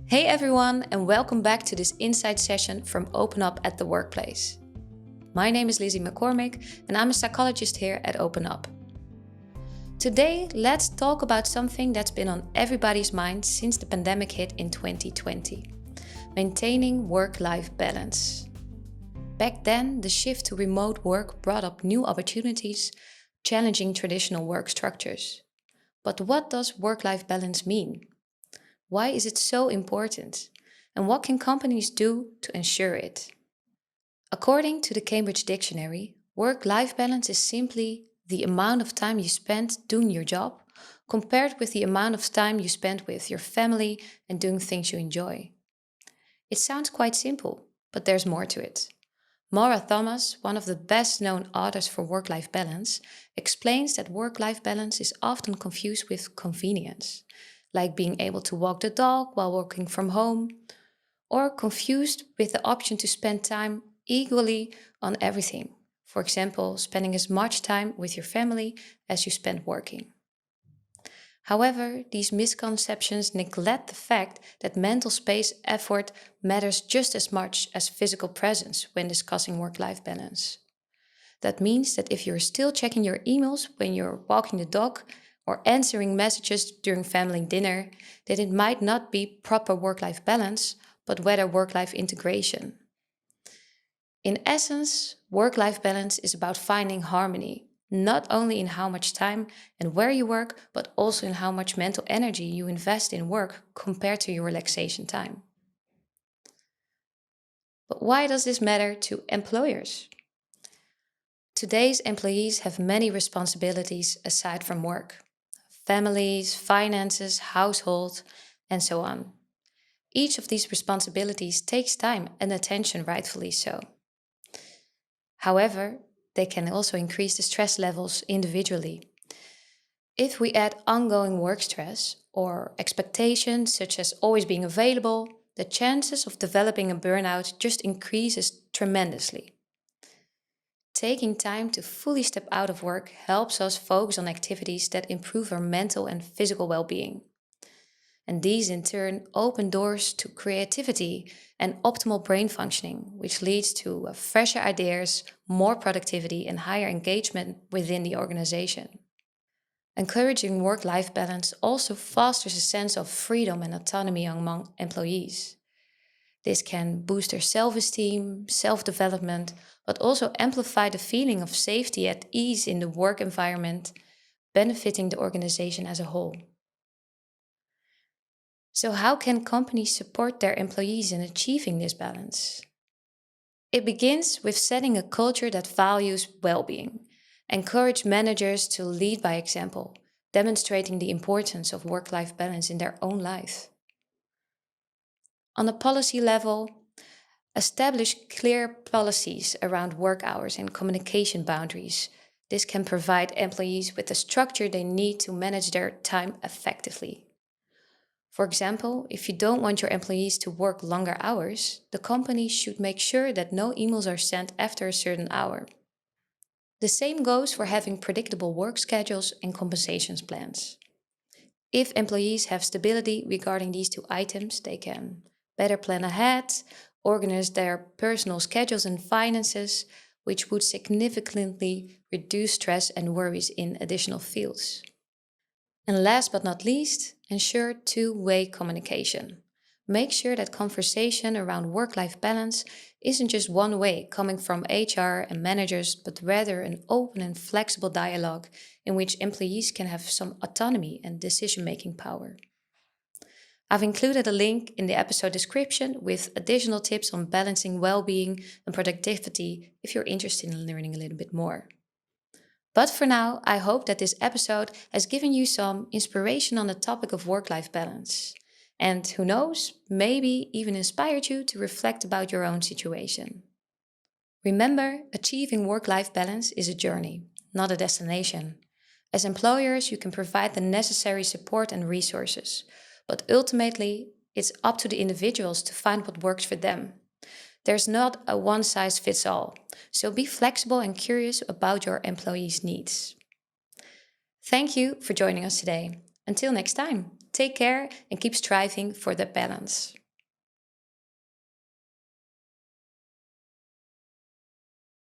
Hey everyone, and welcome back to this insight session from OpenUp at the workplace. My name is Lizzy McCormick, and I'm a psychologist here at OpenUp. Today, let's talk about something that's been on everybody's mind since the pandemic hit in 2020: maintaining work-life balance. Back then, the shift to remote work brought up new opportunities, challenging traditional work structures. But what does work-life balance mean? Why is it so important? And what can companies do to ensure it? According to the Cambridge Dictionary, work-life balance is simply the amount of time you spend doing your job compared with the amount of time you spend with your family and doing things you enjoy. It sounds quite simple, but there's more to it. Maura Thomas, one of the best-known authors for work-life balance, explains that work-life balance is often confused with convenience, like being able to walk the dog while working from home, or confused with the option to spend time equally on everything. For example, spending as much time with your family as you spend working. However, these misconceptions neglect the fact that mental space effort matters just as much as physical presence when discussing work-life balance. That means that if you're still checking your emails when you're walking the dog or answering messages during family dinner, then it might not be proper work-life balance, but rather work-life integration. In essence, work-life balance is about finding harmony, not only in how much time and where you work, but also in how much mental energy you invest in work compared to your relaxation time. But why does this matter to employers? Today's employees have many responsibilities aside from work: families, finances, household, and so on. Each of these responsibilities takes time and attention, rightfully so. However, they can also increase the stress levels individually. If we add ongoing work stress or expectations such as always being available, the chances of developing a burnout just increases tremendously. Taking time to fully step out of work helps us focus on activities that improve our mental and physical well-being. And these in turn open doors to creativity and optimal brain functioning, which leads to fresher ideas, more productivity, and higher engagement within the organization. Encouraging work-life balance also fosters a sense of freedom and autonomy among employees. This can boost their self-esteem, self-development, but also amplify the feeling of safety at ease in the work environment, benefiting the organization as a whole. So how can companies support their employees in achieving this balance? It begins with setting a culture that values well-being. Encourage managers to lead by example, demonstrating the importance of work-life balance in their own life. On a policy level, establish clear policies around work hours and communication boundaries. This can provide employees with the structure they need to manage their time effectively. For example, if you don't want your employees to work longer hours, the company should make sure that no emails are sent after a certain hour. The same goes for having predictable work schedules and compensations plans. If employees have stability regarding these two items, they can better plan ahead, organize their personal schedules and finances, which would significantly reduce stress and worries in additional fields. And last but not least, ensure two-way communication. Make sure that conversation around work-life balance isn't just one way coming from HR and managers, but rather an open and flexible dialogue in which employees can have some autonomy and decision-making power. I've included a link in the episode description with additional tips on balancing well-being and productivity if you're interested in learning a little bit more. But for now, I hope that this episode has given you some inspiration on the topic of work-life balance. And who knows, maybe even inspired you to reflect about your own situation. Remember, achieving work-life balance is a journey, not a destination. As employers, you can provide the necessary support and resources, but ultimately, it's up to the individuals to find what works for them. There's not a one-size-fits-all, so be flexible and curious about your employees' needs. Thank you for joining us today. Until next time, Take care and keep striving for that balance.